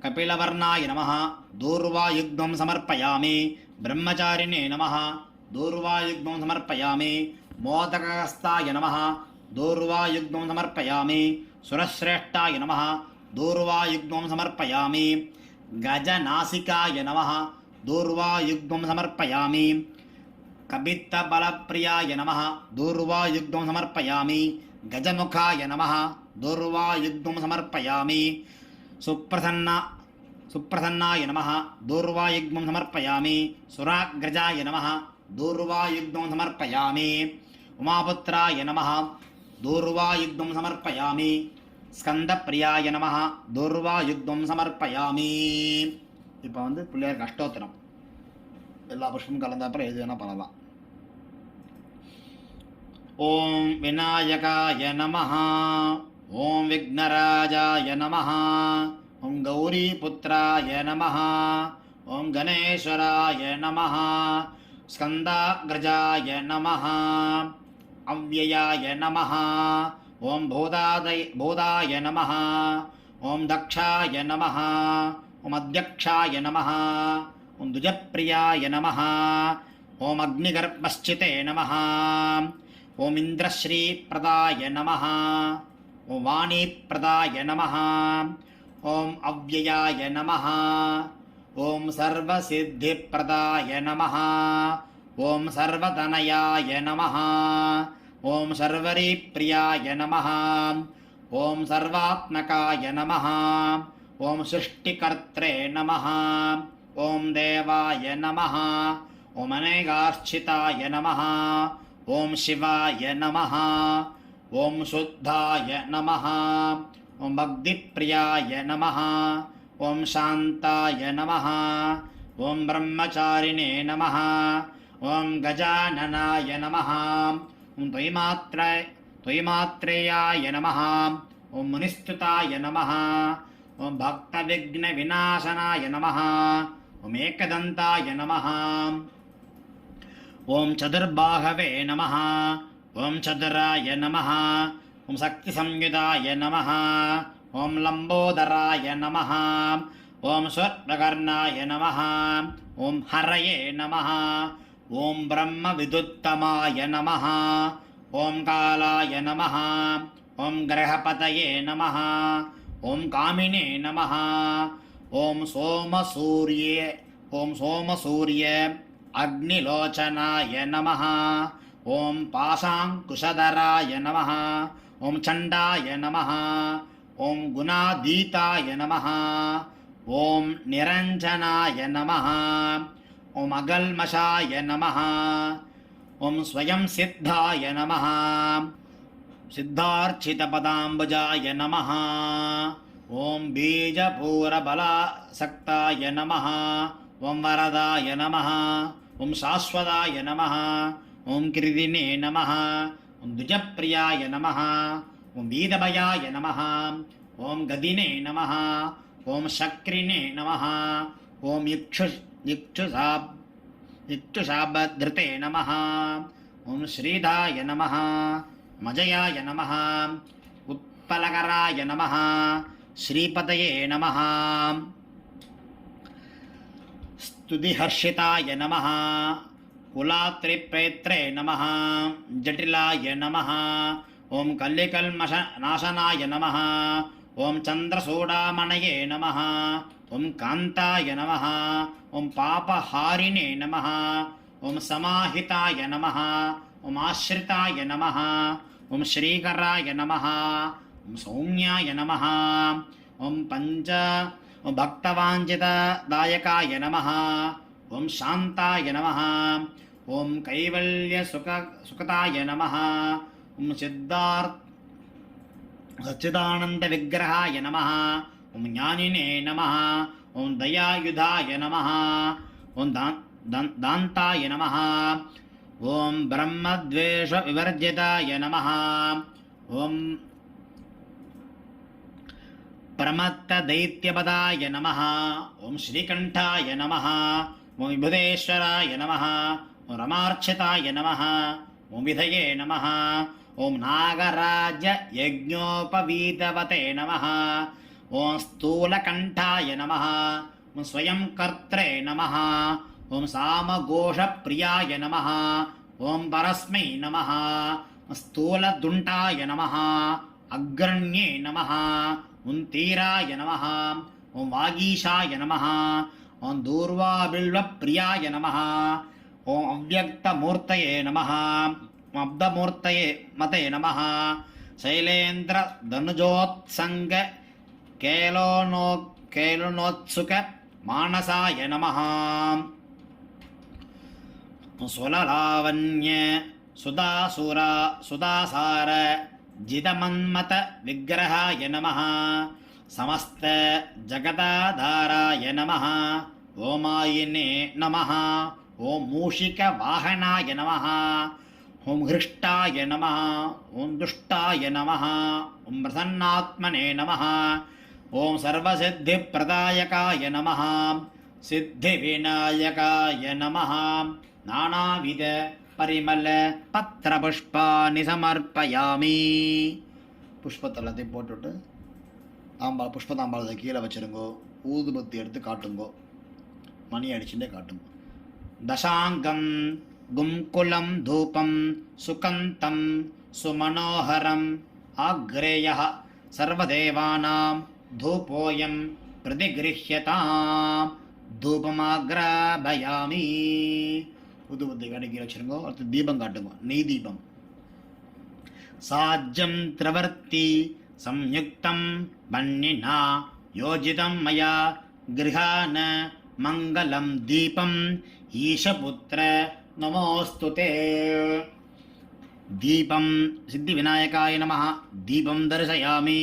कपिलवर्णाय नमः. दूर्वायुग्मं समर्पयामि. ब्रह्मचारिणे नमः. दूर्वायुग्मं समर्पयामि. मोदकहस्ताय नमः. दूर्वायुग्मं समर्पयामि. सुरश्रेष्ठाय नमः दूर्वायुग्मं समर्पयामि गजनासिकाय नमः दूर्वायुग्मं समर्पयामि कपित्तबलप्रियाय नमः दूर्वायुग्मं समर्पयामि गजमुखाय नमः दूर्वायुग्मं समर्पयामि सुप्रसन्नाय नमः दूर्वायुग्मं समर्पयामि सुराग्रजाय नमः दूर्वायुग्मं समर्पयामि उमापुत्राय नमः दूर्वायुग्मं समर्पयामि स्कंदप्रियाय नमः दूर्वायुग्मं समर्पयामि. இப்போ வந்து பிள்ளையாருக்கு அஷ்டோத்திரம் எல்லா புஷ்பமும் கலந்த அப்புறம் எது வேணால் பண்ணலாம். ஓம் விநாயகாய நமः ஓம் விக்னராஜாய நமः ஓம் கௌரிபுத்ராய நமः ஓம் கணேஸ்வராய நமः ஸ்கந்தாக்ரஜாய நமः அவ்யயாய நமः ஓம் பூதாய நமः ஓம் தக்ஷாய நமः ஓம் அத்யக்ஷாய நமः ஓம் துஜப்பிரியாய நமः ஓம் அக்னிகர்ப்பஸ்சிதே நமः ஓம் இந்திரஸ்ரீப்ரதாய நமः ஓம் வாணிப்ரதாய நமः ஓம் அவ்யயாய நமः ஓம் சர்வசித்திப்ரதாய நமः ஓம் சர்வதனயாய நமः ஓம் சர்வரிப்ரியாய நமः ஓம் சர்வாத்மகாய நமः ஓம் சிருஷ்டிகர்த்ரே நமः ஓம் தேவாய நமः ஓம் அநேகார்ச்சிதாய நமः ஓம் சிவாய நமः ஓம் சுத்தாய நமः ஓம் பக்திப்ரியாய நமः ஓம் சாந்தாய நமः ஓம் பிரம்மச்சாரிணே நமः ஓம் கஜானனாய நமः ஓம் त्वयिमात्रेयाय नमः ओम मुनिस्तुताय नमः ओम भक्तविघ्नविनाशनाय नमः ओम एकदन्ताय नमः ओम चतुर्बाहवे नमः ओम चतुराय नमः ओम शक्तिसंयुताय नमः ओम लंबोदराय नमः ओम स्वर्णकर्णाय नमः ओम हरये नमः ओम ब्रह्मविदुत्तमाय नमः ओम कालाय नमः ओम ग्रहपतये नमः ओम कामिने नमः ओम सोमसूर्य अग्निलोचनाय नमः ओम पाशांकुशधराय नमः ओम चंडाय नमः ओम गुणाधीताय नमः ओम निरंजनाय नमः ओम अगल्मषाय नमः ओम स्वयं सिद्धाय नमः सिद्धार्चितपदाम्बुजाय नमः ओम बीजपूरबलासक्ताय नमः ओम वरदाय नमः ओम शाश्वताय नमः ओम कृदिने नमः ओम द्विजप्रियाय नमः ओम वीदभयाय नमः ओम गदिने नमः ओम शक्रिणे नमः ओम इक्षुषाभधृते नमः ओम श्रीधाय नमः मजयाय नमः उत्पलकराय नमः श्रीपतये नमः स्तुतिहर्षिताय नमः कुलात्रिप्रेत्रे नमः जटिलाय नमः ओम कल्लिकल्मषनाशनाय नमः ओम चंद्रसूडामणये नमः ओम कांताय नमः ओम पापहारिणे नमः ओम समाहिताय नमः ओम आश्रिताय नमः ओम श्रीकराय नमः ओम सौम्याय नमः ओम भक्तवाञ्छितदायकाय नमः ओम शांताय नमः ओम कैवल्यसुखताय नमः ओम सच्चिदानन्दविग्रहाय नमः ओम ज्ञानिने नमः ओम दयायुधाय नमः ओम दान्ताय नमः ओम ब्रह्मद्वेषविवर्जिताय नमः ओम प्रमत्तदैत्यपदाय नमः ओम श्रीकण्ठाय नमः ओम विभुदेश्वराय नमः ओम रमार्चिताय नमः ओम विधये नमः ओम नागराज यज्ञोपवीतवते नमः ओम स्थूलकण्ठाय नमः ओम स्वयं कर्त्रे नमः ओम सामघोषप्रियाय नमः ओम परस्मै नमः स्थूलदुण्डाय नमः அக்ரண்யே நமஹ, ஓம் தீராய நமஹ, ஓம் வாகீஷாய நமஹ, ஓம் தூர்வாபில்வ பிரியாய நமஹ, ஓம் அவ்யக்தமூர்த்தயே நமஹ, ஓம் அப்தமூர்த்தயே மதே நமஹ, சைலேந்திர தனுஜோத்சங்க கேலோனோத்சுக மானசாய நமஹ, சுலலாவண்ய சுதாசார ஜிதமன்மத விக்கிரகாய நமஹ, சமஸ்த ஜகதாதாராய நமஹ, ஓமாயினே நமஹ, ஓம் மூஷிக வாகனாய நமஹ, ஓம் ஹிருஷ்டாய நமஹ, ஓம் துஷ்டாய நமஹ, ஓம் பிரசன்னாத்மனே நமஹ, ஓம் சர்வசித்தி பிரதாயகாய நமஹ, சித்தி விநாயகாய நமஹ, நானாவித பரிமள பத்திர புஷ்பாணி சமர்ப்பயாமி. புஷ்பத்தை எல்லாத்தையும் போட்டுவிட்டு புஷ்ப தாம்பாளத்தை கீழே வச்சுருங்கோ. ஊதுபத்தி எடுத்து காட்டுங்கோ. மணி அடிச்சுட்டே காட்டுங்க. தசாங்கம் கும்குலம் தூபம் சுகந்தம் சுமனோகரம் ஆக்ரேய சர்வதேவானாம் தூபோயம் பிரதிகிருஹ்யதாம் தூபமாக்ராபயாமி. ஊதுபத்தி கடைக்கி வச்சுருங்கோ. அடுத்து தீபம் காட்டுங்க. நெய் தீபம். சாஜ்யம் திரவர்த்தி சம்யுக்தம் பன்னினா யோஜிதம் மயா கிருஹான மங்களம் தீபம் ஈஷபுத்திர நமோஸ்துதே. தீபம் சித்தி விநாயகாய நமஹ. தீபம் தரிசயாமி.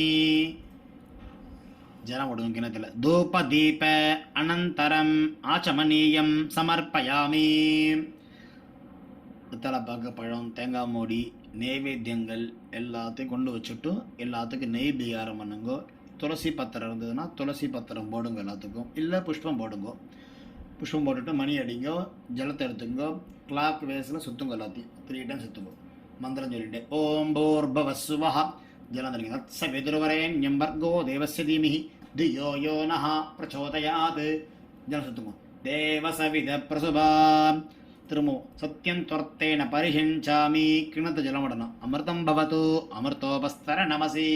ஜலம் விடுங்க கிணத்துல. தூப தீப அனந்தரம் ஆச்சமனீயம் சமர்ப்பயாமி. பித்தளை பாக்கு, பழம், தேங்காய் மூடி, நெய்வேத்தியங்கள் எல்லாத்தையும் கொண்டு வச்சுட்டு எல்லாத்துக்கும் நெய் பீகாரம் பண்ணுங்கோ. துளசி பத்திரம் இருந்ததுன்னா துளசி பத்திரம் போடுங்க எல்லாத்துக்கும். இல்லை புஷ்பம் போடுங்கோ. புஷ்பம் போட்டுட்டு மணி அடிங்கோ. ஜலத்தை எடுத்துங்கோ. கிளாக் வேஸில் சுற்றுங்க. எல்லாத்தையும் 3 டைம் சுற்றுங்கோ. மந்திரம் சொல்லிட்டு ஓம் பூர்பவஸ்வஹ ஜலம் தருங்க. தத்ச விதுர்வரேண்யம் வர்கோ தேவஸ்ய தீமிஹி தியோ யோ நஹ பிரச்சோதயாத். ஜலம் சுற்றுங்கோ. தேவசவித பிரசுபா. திரும்பவும் சத்தியம் துவர்த்தேன பரிஹிஞ்சாமி. கிணத்து ஜலம் விடணும். அமிர்தம் பவது அமிர்தோபஸ்தர நமசி.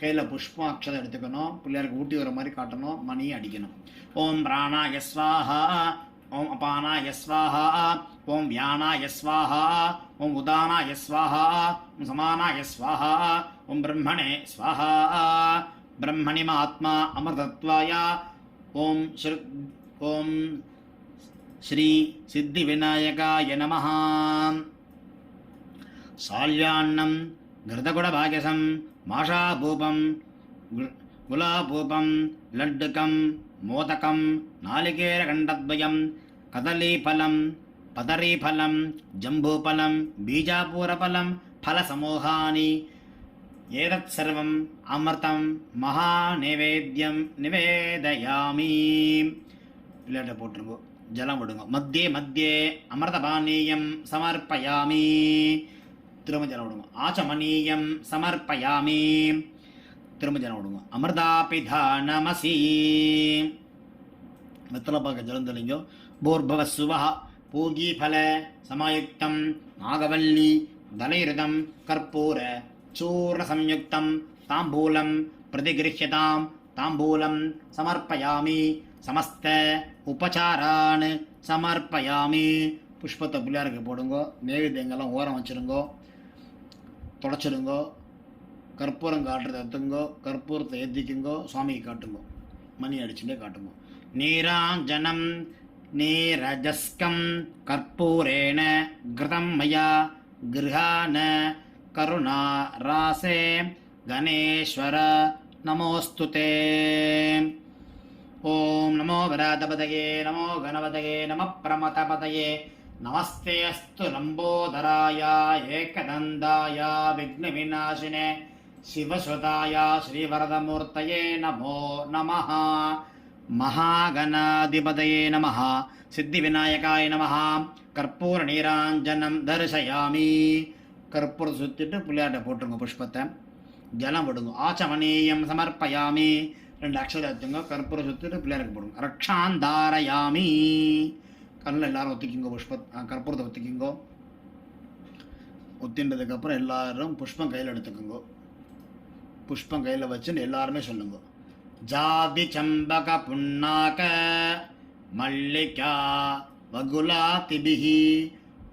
கையில் புஷ்பம் அக்ஷதை எடுத்துக்கணும். பிள்ளையாருக்கு ஊட்டி வர மாதிரி காட்டணும். மணி அடிக்கணும். ஓம் பிராணாய ஸ்வாஹா, ஓம் அபானாய ஸ்வாஹா, ஓம் வியானாய ஸ்வாஹா, ஓம் உதானாய ஸ்வாஹா, ஓம் சமானாய ஸ்வாஹா, ஓம் பிரம்மணே ஸ்வாஹா, பிரம்மணிமாத்மா அமிர்தத்வாய, ஓம் ஸ்ரீ சித்தி விநாயகாய நமஹ. சால்யான்னம் கிருதகுடபாகியசம் மாஷாபூபம் குலாபூபம் லட்டுகம் மோதகம் நாளிகேரகண்டத்வயம் கதலீஃபலம் பதரீஃபலம் ஜம்பூபலம் பீஜாபூரபலம் ஃபலசமூகானி ஏதத் சர்வம் அமிர்தம் மகா நைவேத்யம் நிவேதயாமி. பிள்ளையாட்ட போட்டுருங்கோ. ஜலம் விடுங்க. மத்தியே மத்தியே அமிர்தபானீயம் சமர்ப்பயாமி. திரும்ப ஜலம் விடுங்க. ஆச்சமனீயம் சமர்ப்பயாமி. திரும்ப ஜலம் விடுங்க. அமிர்தாபிதானமசி. வெத்தலை பார்க்க ஜலம் தெளிங்கோ. பூர்பவ சுவஹ பூகீஃபல சமாயுக்தம் நாகவல்லி தலைருதம் கற்பூர சூர்ண சம்யுக்தம் தாம்பூலம் பிரதிகிருஹ்யதாம் தாம்பூலம் சமர்ப்பயாமி. சமஸ்த உபசாரான் சமர்ப்பயாமி. புஷ்பத்தை பிள்ளையாருக்கு போடுங்கோ. நெய்வேத்தியங்கள்லாம் ஓரம் வச்சுருங்கோ. தொடச்சிடுங்கோ. கற்பூரம் காட்டுறதை எடுத்துங்கோ. கற்பூரத்தை ஏற்றிக்குங்கோ. சுவாமிக்கு காட்டுங்கோ. மணி அடிச்சுட்டே காட்டுங்கோ. நீராஞ்சனம் நீரஜஸ்கம் கற்பூரேண கிருதம் மயா கிருஹான கருணா ராசே கணேஸ்வர நமோஸ்துதே. ஓம் நமோ விராதபதயே நமோ கணபதயே நம பிரமதபதயே நமஸ்தே அஸ்து லம்போதராய ஏகதந்தாய விக்னவிநாசினே சிவசுதாய ஸ்ரீவரதமூர்த்தயே நமோ நமः. மகாகணாதிபதயே நமः. சித்திவிநாயகாய நமः. கற்பூர நீராஞ்சனம் தரிசயாமி. கற்பூரம் சுற்றிட்டு பிள்ளையாட்ட போட்டுருங்க. புஷ்பத்தை ஜலம் விடுங்க. ஆச்சமனீயம் சமர்ப்பயாமி. 2 அக்ஷரம் எடுத்துங்க. கற்பூரம் சுற்றிட்டு பிள்ளையாருக்கு போடுங்க. ரக்ஷாந்தாரயாமி. கண்ணில் எல்லாரும் ஒத்திக்கிங்கோ. கற்பூரத்தை ஒத்திக்கிங்கோ. ஒத்தின்றதுக்கப்புறம் எல்லாரும் புஷ்பம் கையில் எடுத்துக்கோங்கோ. புஷ்பம் கையில் வச்சுன்னு எல்லாருமே சொல்லுங்க. ஜாதி சம்பக புன்னாக மல்லிகா வகுலாதிபிஹி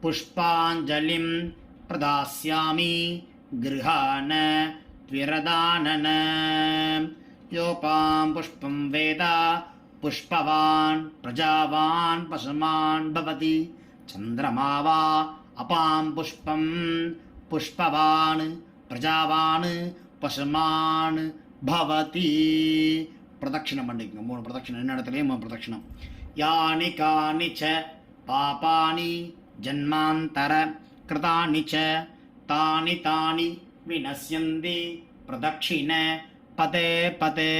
புஷ்பாஞ்சலிம் பிரதாஸ்யாமி கிருஹான த்விரதானன. யோபாம் புஷ்பம் வேதா புஷ்பவான் பிரஜாவான் பசுமான் பவதி. சந்திரமாவா அபாம் புஷ்பம் புஷ்பவான் பிரஜாவான் பசுமான் பவதி. பிரதட்சிணம் பண்ணிக்கோங்க. 3 பிரதட்சிணம், என்ன இடத்துலையும் 3 பிரதட்சிணம். யானி கானி ச பாபானி ஜன்மாந்தர கிருதானி ச தானி தானி வினஸ்யந்தி பிரதட்சிண பதே பதே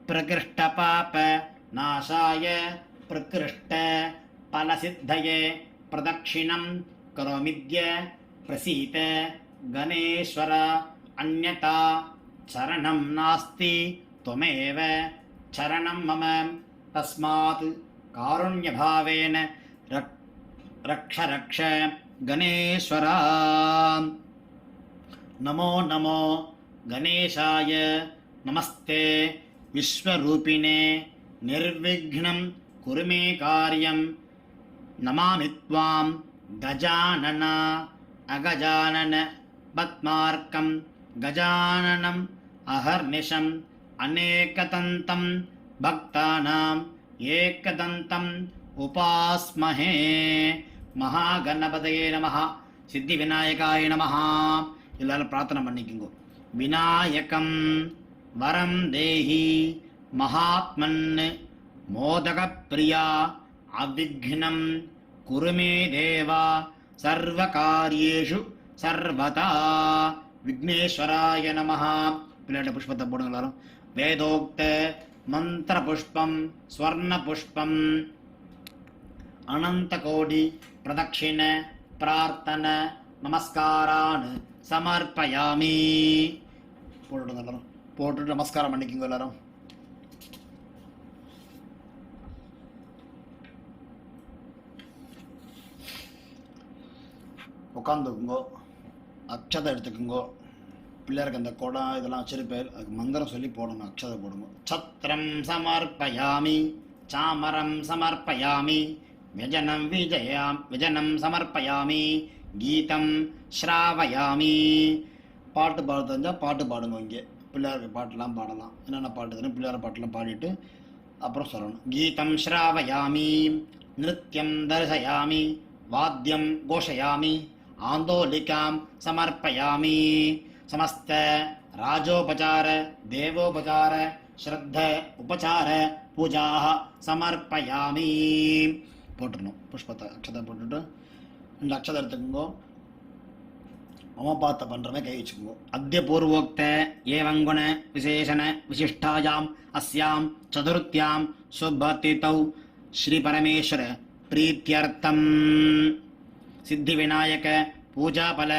பிரகிருஷ்ட பாப நாசாய பிரகிருஷ்ட பலசித்தயே பிரதட்சிணம் கரோமித்ய பிரசீத கணேஸ்வர. அன்யதா சரணம் நாஸ்தி त्वमेव சரணம் மம. தஸ்மாத் காருண்யபாவேன ரக்ஷ ரக்ஷ கணேஸ்வரா. நமோ நமோ கணேசாய. நமஸ்தே விஸ்வரூபிணே. நிர்விக்னம் குரு மே காரியம். நமாமி த்வாம் கஜானன அகஜானன பத்மார்க்கம் கஜானனம் அஹர்நிஷம் அநேகதந்தம் பக்தானாம் ஏகதந்தம் உபாஸ்மஹே. மகாகணபதயே நமஹ. சித்தி விநாயகாய நமஹ. எல்லாரும் பிரார்த்தனை பண்ணிக்கோங்க. விநாயகம் வரம் தேஹி மகாத்மன் மோதக பிரியா அவிக்னம் குருமே தேவா சர்வகாரியேஷு சர்வதா. விக்னேஸ்வராய நமஹ. பிள்ளையாட்ட புஷ்பத்தை போடுங்க எல்லாரும். வேதோக்த மந்திர புஷ்பம் ஸ்வர்ண புஷ்பம் அனந்த கோடி பிரதட்சிண பிரார்த்தன நமஸ்காரான் சமர்ப்பயாமி. போட்டுடுங்க எல்லாரும். போட்டுட்டு நமஸ்காரம் பண்ணிக்கோங்க எல்லாரும். உட்காந்துக்குங்கோ. அக்ஷதை எடுத்துக்குங்கோ. பிள்ளையாருக்கு அந்த குடம் இதெல்லாம் வச்சிருப்பேன், அதுக்கு மந்திரம் சொல்லி போடணும். அக்ஷதை போடுங்க. சத்திரம் சமர்ப்பயாமி சாமரம் சமர்ப்பயாமி விஜனம் சமர்ப்பயாமி கீதம் ஸ்ராவயாமி. பாட்டு பாட தெரிஞ்சால் பாட்டு பாடுங்க. இங்கே பிள்ளையாருக்கு பாட்டெல்லாம் பாடலாம். என்னென்ன பாட்டு தெரியும் பிள்ளையார் பாட்டெல்லாம் பாடிட்டு அப்புறம் சொல்லணும். கீதம் ஸ்ராவயாமி நிருத்யம் தரிசயாமி வாத்தியம் கோஷயாமி ஆந்தோலிகாம் சமர்ப்பயாமி. समस्त राजोपचार देवोपचार श्रद्ध उपचार पूजा समर्पयामि. போட்டுடணும். புஷ்பத்தை அக்ஷதை போட்டுட்டு 2 அக்ஷதை எடுத்துக்கோங்க. மமபாத்த பண்ணுறமே கை வச்சுக்கோங்க. அத்திய பூர்வோக்த ஏவங்குண விசேஷண விசிஷ்டாயாம் அஸ்யாம் சதுர்த்தியாம் சுபதிதௌ ஸ்ரீ பரமேஸ்வர பிரீத்தியர்த்தம் சித்தி விநாயக பூஜாபல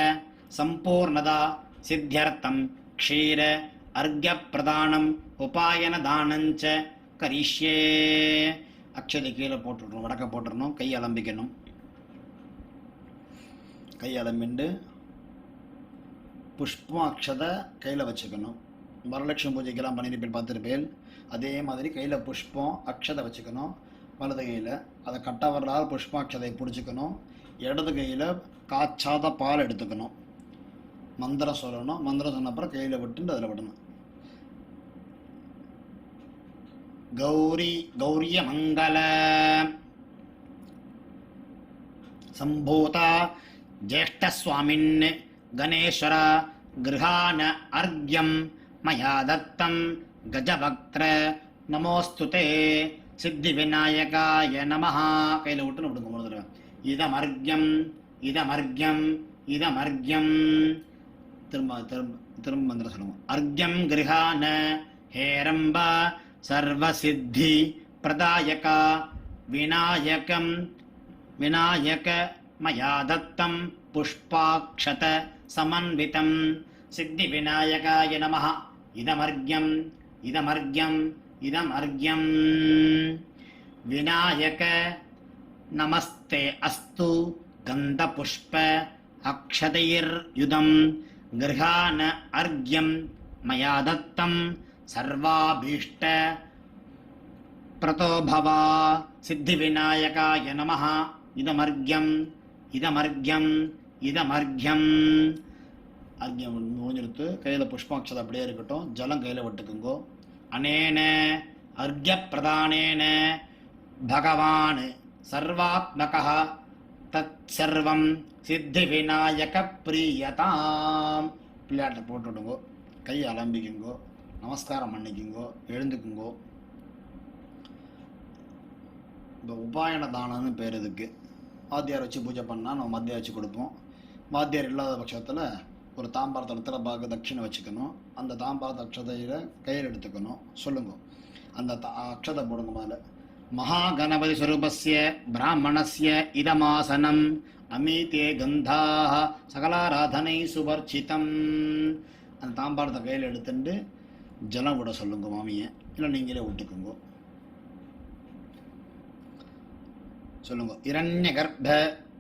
சம்பூர்ணதா சித்தியர்த்தம் க்ஷீர அர்க்ய பிரதானம் உபாயன தானஞ்ச கரிஷ்யே. அக்ஷதை கீழே போட்டுடணும். வடக்க போட்டுடணும். கை அலம்பிக்கணும். கை அலம்பிண்டு புஷ்பம் அக்ஷதை கையில் வச்சுக்கணும். வரலட்சுமி பூஜைக்கெல்லாம் பண்ணியிருப்பேன், பார்த்துருப்பேன். அதே மாதிரி கையில் புஷ்பம் அக்ஷதை வச்சுக்கணும். வலது கையில் அதை கட்ட வரலாறு புஷ்பம் அக்ஷதையை பிடிச்சிக்கணும். இடது கையில் காய்ச்சாத பால் எடுத்துக்கணும். மந்திரம் சொல்லணும். மந்திரம் சொன்ன அப்புறம் கையில் விட்டுட்டு அதில் விடணும். கௌரி கௌரிய மங்கள சம்பூதா ஜேஷ்டஸ்வாமின் கணேஸ்வர கிருஹான அர்க்யம் மயா தத்தம் கஜபக்திர நமோஸ்துதே சித்தி விநாயகாய நமஹ. கையில் விட்டுன்னு விடுங்க 3 தடவை. இதமர்க்யம் இதமர்க்யம் இதமர்க்யம். திரும்ப திரும்ப திரும்ப மந்திரம் சொல்லுவோம். அர்க்யம் கிருஹான ஹேரம்ப சர்வசித்தி பிரதாயகா விநாயகம் விநாயக மயா தத்தம் புஷ்பாக்ஷத சமன்விதம் சித்தி விநாயகாய நமஹ. இதமர்க்யம் இதமர்க்யம் இதமர்க்யம். விநாயக நமஸ்தே அஸ்து கந்தபுஷ்ப அக்ஷதைர் யுதம் கிருஹான அர்க்யம் மயா தத்தம் சர்வாபீஷ்ட பிரதோபவா சித்தி விநாயகாய நமஹ. இதமர்க்யம் இதமர்க்யம் இதமர்க்யம். அர்க்யம் முடிஞ்சிருத்து. கையில் புஷ்பாட்சதை அப்படியே இருக்கட்டும். ஜலம் கையில் விட்டுக்குங்கோ. அனேன அர்க்ய பிரதானேன பகவான் சர்வாத்மகः தத் சர்வம் சித்தி விநாயக பிரியதாம். பிள்ளையாட்டை போட்டுவிடுங்கோ. கையை அலம்பிக்குங்கோ. நமஸ்காரம் பண்ணிக்குங்கோ. எழுந்துக்குங்கோ. இப்போ உபாயன தானம்னு பேர் இதுக்கு. வாத்தியார் வச்சு பூஜை பண்ணால் நம்ம மத்திய வச்சு கொடுப்போம். வாத்தியார் இல்லாத பட்சத்தில் ஒரு தாம்பாரத்தில் பாக தட்சிணை வச்சுக்கணும். அந்த தாம்பாரத்த அக்ஷதையில் கையில் எடுத்துக்கணும். சொல்லுங்க. அந்த அக்ஷதை போடுங்க. மேலே மகாகணபதி ஸ்வரூபஸ்ய பிராமணஸ்ய இதமாசனம் அமீதே கந்தாக சகலாராதனை சுவர்ச்சிதம். அந்த தாம்பாரத்தை கையில் எடுத்துட்டு ஜலம் விட சொல்லுங்க மாமியை. இல்லை நீங்களே விட்டுக்குங்க. சொல்லுங்க. இரண்ய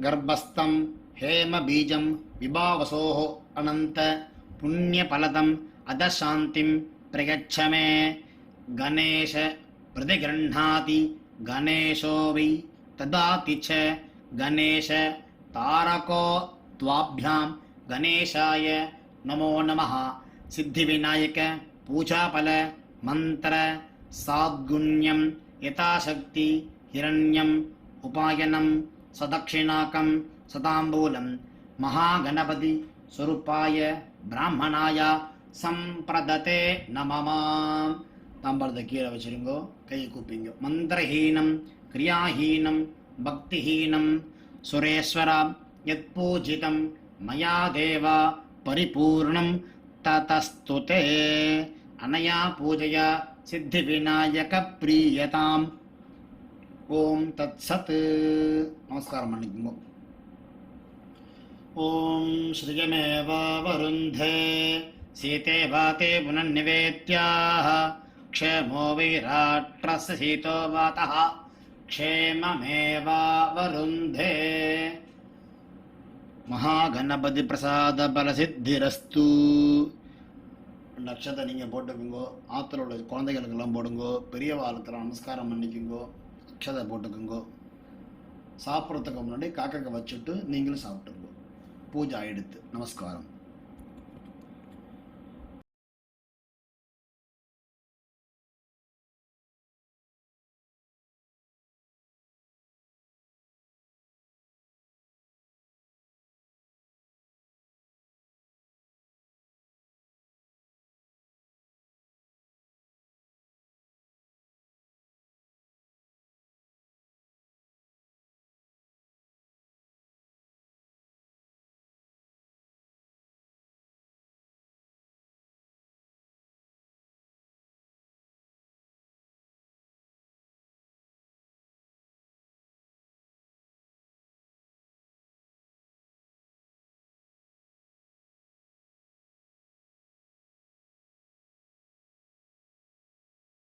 கர்ப்பஸ்தம் ஹேம பீஜம் விபாவசோஹோ அனந்த புண்ணிய பலதம் அதசாந்திம் பிரயச்சமே. கணேஷ பிரதிகிருண்ணாதி கணேஷோ வை ததாதி ச கணேஷ தாரகோ த்வாப்யாம் கணேஷாய நமோ நமः. சித்தி விநாயக பூஜாபல மந்திர சாத்குண்யம் யதாசக்தி ஹிரண்யம் உபாயனம் சதக்ஷிணாக்கம் சதாம்பூலம் மகாகணபதி ஸ்வரூபாய பிராமணாய சம்பிரததே நமமாம். தாம்பாரத்தை கீழே வச்சிருங்கோ. கையை கூப்பிங்க. மந்திரஹீனம் கிரியாஹீனம் பக்திஹீனம் சுரேஸ்வரா யத் பூஜிதம் மயா தேவா பரிபூர்ணம் ததஸ்துதே. அனயா பூஜையா சித்தி விநாயக பிரியதாம். ஓம் தத் சத். நமஸ்காரம் பண்ணிக்குங்க. ஓம் ஸ்ரீயமேவாவருந்தே சீதே வாதே புனநிவேத்யாஹ க்ஷேமோ வைராட்ரஸ்ய சீதோ வாதः க்ஷேமமேவாவருந்தே. மகாகணபதி பிரசாத பலசித்திரஸ்து. நட்சத்திரம் நீங்கள் போட்டுக்குங்கோ. ஆற்றுல உள்ள குழந்தைகளுக்கெல்லாம் போடுங்கோ. பெரியவாளுக்கெல்லாம் நமஸ்காரம் பண்ணிக்குங்கோ. அக்ஷதை போட்டுக்குங்கோ. சாப்பிட்றதுக்கு முன்னாடி காக்கை வச்சுட்டு நீங்களும் சாப்பிட்டுங்கோ. பூஜை ஆயிடுத்து. நமஸ்காரம்.